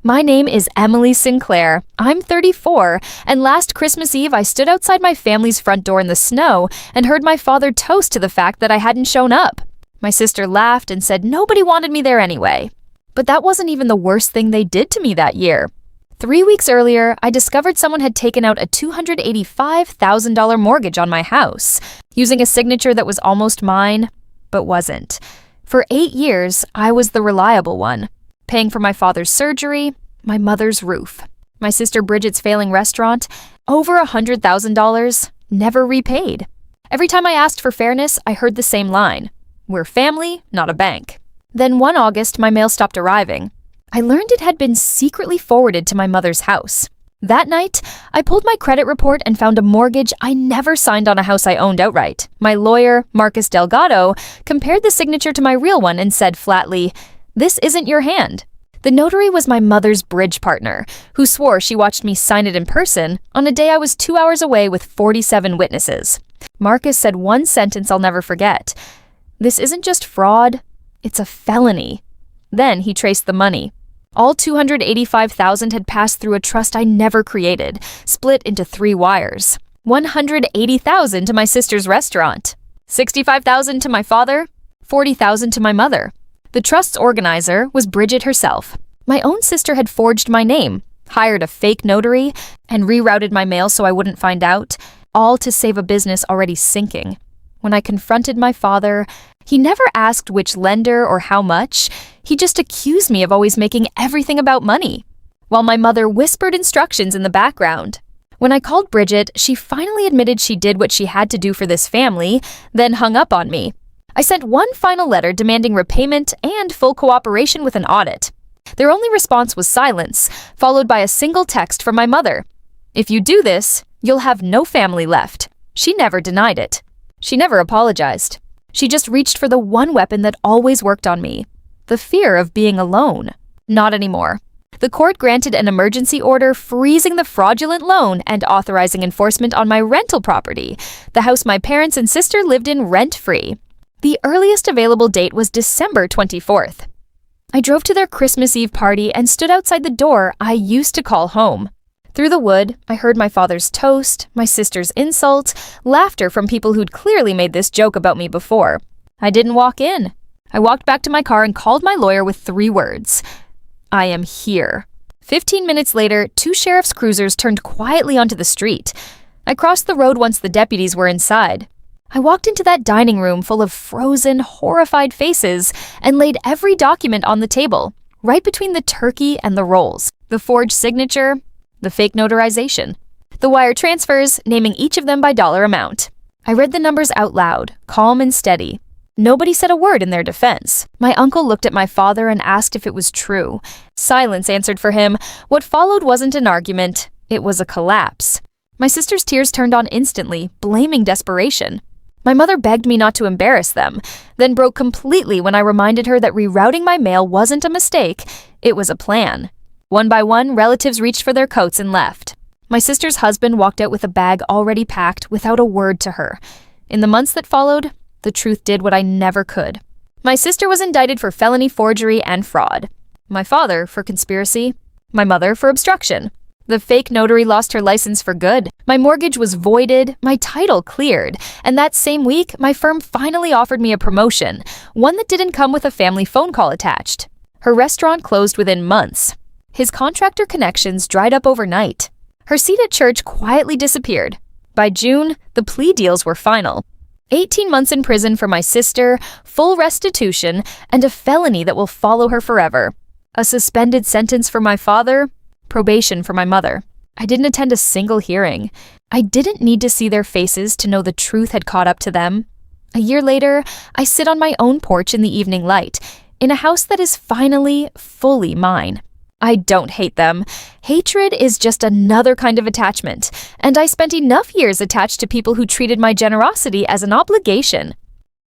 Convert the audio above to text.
My name is Emily Sinclair. I'm 34, and last Christmas Eve I stood outside my family's front door in the snow and heard my father toast to the fact that I hadn't shown up. My sister laughed and said nobody wanted me there anyway. But that wasn't even the worst thing they did to me that year. 3 weeks earlier, I discovered someone had taken out a $285,000 mortgage on my house, using a signature that was almost mine, but wasn't. For 8 years, I was the reliable one, paying for my father's surgery, my mother's roof, my sister Bridget's failing restaurant, over $100,000, never repaid. Every time I asked for fairness, I heard the same line: "We're family, not a bank." Then one August, my mail stopped arriving. I learned it had been secretly forwarded to my mother's house. That night, I pulled my credit report and found a mortgage I never signed on a house I owned outright. My lawyer, Marcus Delgado, compared the signature to my real one and said flatly, "This isn't your hand." The notary was my mother's bridge partner, who swore she watched me sign it in person on a day I was 2 hours away with 47 witnesses. Marcus said one sentence I'll never forget: "This isn't just fraud, it's a felony." Then he traced the money. All $285,000 had passed through a trust I never created, split into 3 wires. $180,000 to my sister's restaurant, $65,000 to my father, $40,000 to my mother. The trust's organizer was Bridget herself. My own sister had forged my name, hired a fake notary, and rerouted my mail so I wouldn't find out, all to save a business already sinking. When I confronted my father, he never asked which lender or how much. He just accused me of always making everything about money, while my mother whispered instructions in the background. When I called Bridget, she finally admitted she did what she had to do for this family, then hung up on me. I sent one final letter demanding repayment and full cooperation with an audit. Their only response was silence, followed by a single text from my mother: "If you do this, you'll have no family left." She never denied it. She never apologized. She just reached for the one weapon that always worked on me: the fear of being alone. Not anymore. The court granted an emergency order freezing the fraudulent loan and authorizing enforcement on my rental property, the house my parents and sister lived in rent-free. The earliest available date was December 24th. I drove to their Christmas Eve party and stood outside the door I used to call home. Through the wood, I heard my father's toast, my sister's insult, laughter from people who'd clearly made this joke about me before. I didn't walk in. I walked back to my car and called my lawyer with 3 words: "I am here." 15 minutes later, 2 sheriff's cruisers turned quietly onto the street. I crossed the road once the deputies were inside. I walked into that dining room full of frozen, horrified faces and laid every document on the table, right between the turkey and the rolls: the forged signature, the fake notarization, the wire transfers, naming each of them by dollar amount. I read the numbers out loud, calm and steady. Nobody said a word in their defense. My uncle looked at my father and asked if it was true. Silence answered for him. What followed wasn't an argument, it was a collapse. My sister's tears turned on instantly, blaming desperation. My mother begged me not to embarrass them, then broke completely when I reminded her that rerouting my mail wasn't a mistake, it was a plan. One by one, relatives reached for their coats and left. My sister's husband walked out with a bag already packed without a word to her. In the months that followed, the truth did what I never could. My sister was indicted for felony forgery and fraud. My father for conspiracy. My mother for obstruction. The fake notary lost her license for good. My mortgage was voided, my title cleared, and that same week, my firm finally offered me a promotion, one that didn't come with a family phone call attached. Her restaurant closed within months. His contractor connections dried up overnight. Her seat at church quietly disappeared. By June, the plea deals were final. 18 months in prison for my sister, full restitution, and a felony that will follow her forever. A suspended sentence for my father, probation for my mother. I didn't attend a single hearing. I didn't need to see their faces to know the truth had caught up to them. A year later, I sit on my own porch in the evening light, in a house that is finally, fully mine. I don't hate them. Hatred is just another kind of attachment, and I spent enough years attached to people who treated my generosity as an obligation.